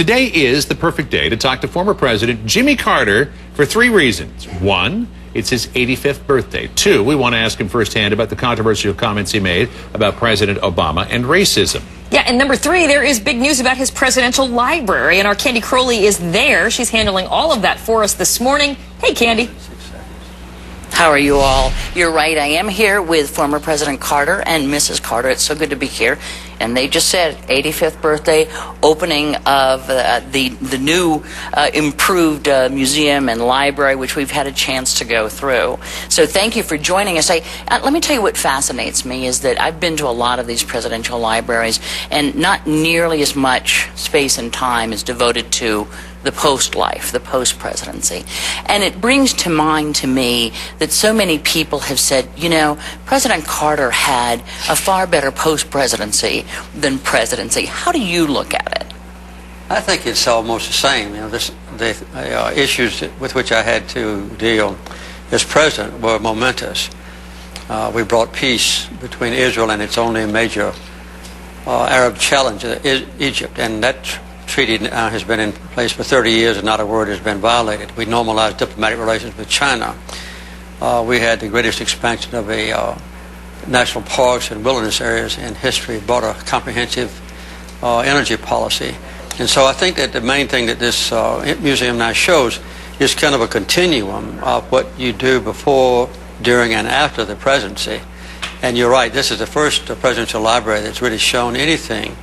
Today is the perfect day to talk to former President Jimmy Carter for 3 reasons. 1, it's his 85th birthday. 2, we want to ask him firsthand about the controversial comments he made about President Obama and racism. Yeah, and number 3, there is big news about his presidential library, and our Candy Crowley is there. She's handling all of that for us this morning. Hey, Candy. How are you all? You're right, I am here with former President Carter and Mrs. Carter. It's so good to be here. And they just said 85th birthday, opening of the new improved museum and library, which we've had a chance to go through. So thank you for joining us. Let me tell you what fascinates me is that I've been to a lot of these presidential libraries, and not nearly as much space and time is devoted to the post-life, the post-presidency. And it brings to mind to me that so many people have said, you know, President Carter had a far better post-presidency than presidency. How do you look at it? I think it's almost the same. You know, the issues with which I had to deal as president were momentous. We brought peace between Israel and its only major Arab challenger, Egypt, and that treaty has been in place for 30 years and not a word has been violated. We normalized diplomatic relations with China. We had the greatest expansion of national parks and wilderness areas in history, brought a comprehensive energy policy. And so I think that the main thing that this museum now shows is kind of a continuum of what you do before, during, and after the presidency. And you're right, this is the first presidential library that's really shown anything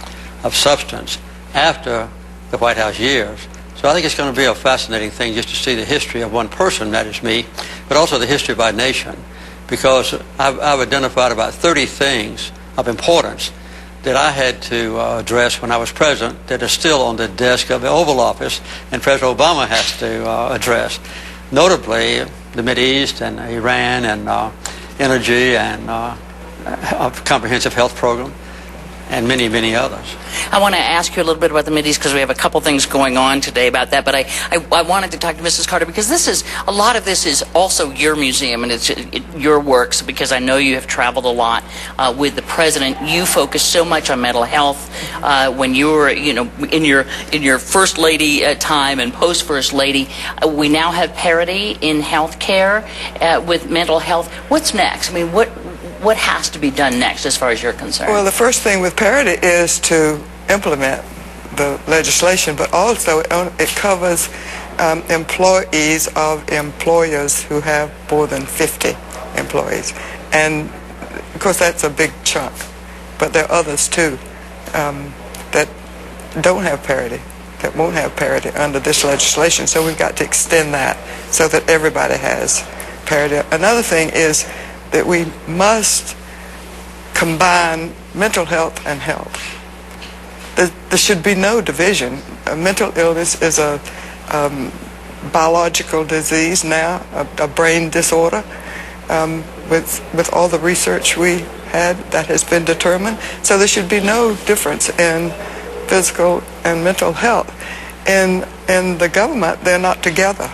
of substance after the White House years. So I think it's going to be a fascinating thing just to see the history of one person, that is me, but also the history of our nation, because I've identified about 30 things of importance that I had to address when I was president that are still on the desk of the Oval Office and President Obama has to address. Notably, the Mideast and Iran and energy and a comprehensive health program, and many, many others. I want to ask you a little bit about the Mideast because we have a couple things going on today about that, but I wanted to talk to Mrs. Carter because a lot of this is also your museum and it's your works, because I know you have traveled a lot with the president. You focus so much on mental health when you were, you know, in your first lady time and post first lady. We now have parity in health care with mental health. What's next? I mean, what has to be done next as far as you're concerned? Well, the first thing with parity is to implement the legislation, but also it covers employees of employers who have more than 50 employees. And, of course, that's a big chunk. But there are others, too, that don't have parity, that won't have parity under this legislation. So we've got to extend that so that everybody has parity. Another thing is that we must combine mental health and health. There should be no division. Mental illness is a biological disease now, a brain disorder. With all the research we had, that has been determined. So there should be no difference in physical and mental health. In the government, they're not together.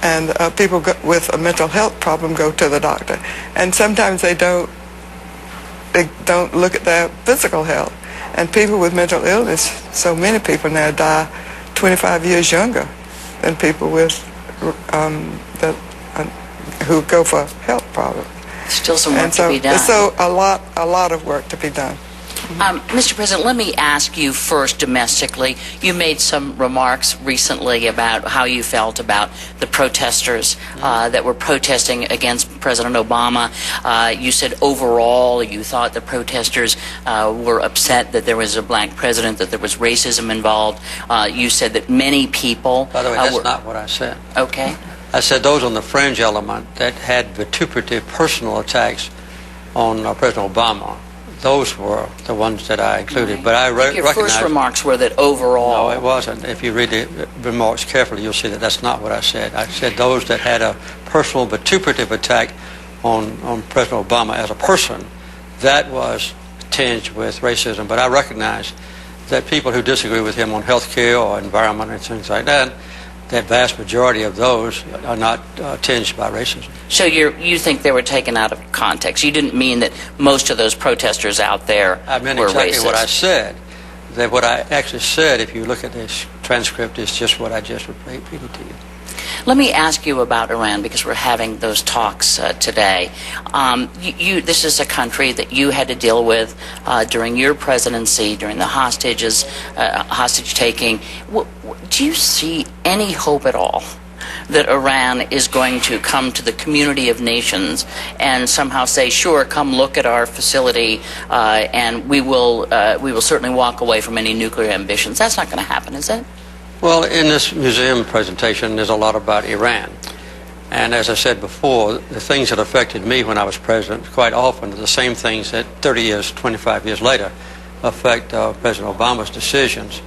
And people with a mental health problem go to the doctor, and sometimes they don't look at their physical health. And people with mental illness, so many people now die 25 years younger than people with who go for health problems. Still some work to be done. So a lot of work to be done. Mr. President, let me ask you first domestically. You made some remarks recently about how you felt about the protesters that were protesting against President Obama. You said overall you thought the protesters were upset that there was a black president, that there was racism involved. You said that many people... By the way, that's not what I said. Okay. I said those on the fringe element that had vituperative personal attacks on President Obama. Those were the ones that I included, but I recognize... Your first remarks were that overall... No, it wasn't. If you read the remarks carefully, you'll see that that's not what I said. I said those that had a personal vituperative attack on President Obama as a person, that was tinged with racism. But I recognize that people who disagree with him on health care or environment and things like that, that vast majority of those are not tinged by racism. So you think they were taken out of context? You didn't mean that most of those protesters out there I meant were exactly racist. what I said, that what I actually said, if you look at this transcript, is just what I just repeated to you. Let me ask you about Iran, because we're having those talks today. This is a country that you had to deal with during your presidency, during the hostage taking. Do you see any hope at all that Iran is going to come to the community of nations and somehow say, sure, come look at our facility, and we will certainly walk away from any nuclear ambitions? That's not going to happen, is it? Well, in this museum presentation, there's a lot about Iran. And as I said before, the things that affected me when I was president quite often are the same things that 30 years, 25 years later affect President Obama's decisions.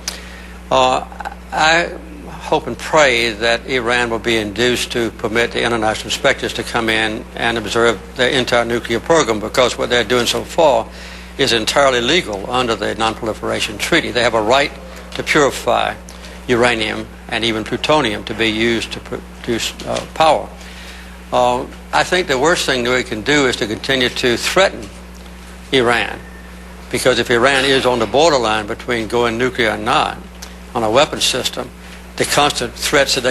I hope and pray that Iran will be induced to permit the international inspectors to come in and observe their entire nuclear program, because what they're doing so far is entirely legal under the Non-Proliferation Treaty. They have a right to purify uranium and even plutonium to be used to produce power. I think the worst thing that we can do is to continue to threaten Iran, because if Iran is on the borderline between going nuclear and not on a weapons system, the constant threats that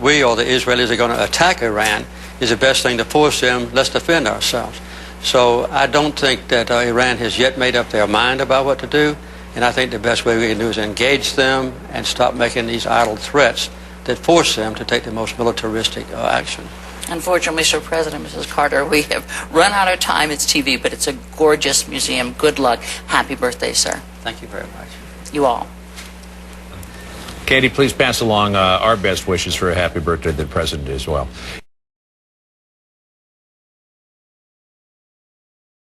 we or the Israelis are going to attack Iran is the best thing to force them. Let's defend ourselves. So I don't think that Iran has yet made up their mind about what to do. And I think the best way we can do is engage them and stop making these idle threats that force them to take the most militaristic action. Unfortunately, Mr. President, Mrs. Carter, we have run out of time. It's TV, but it's a gorgeous museum. Good luck. Happy birthday, sir. Thank you very much. You all. Candy, please pass along our best wishes for a happy birthday to the President as well.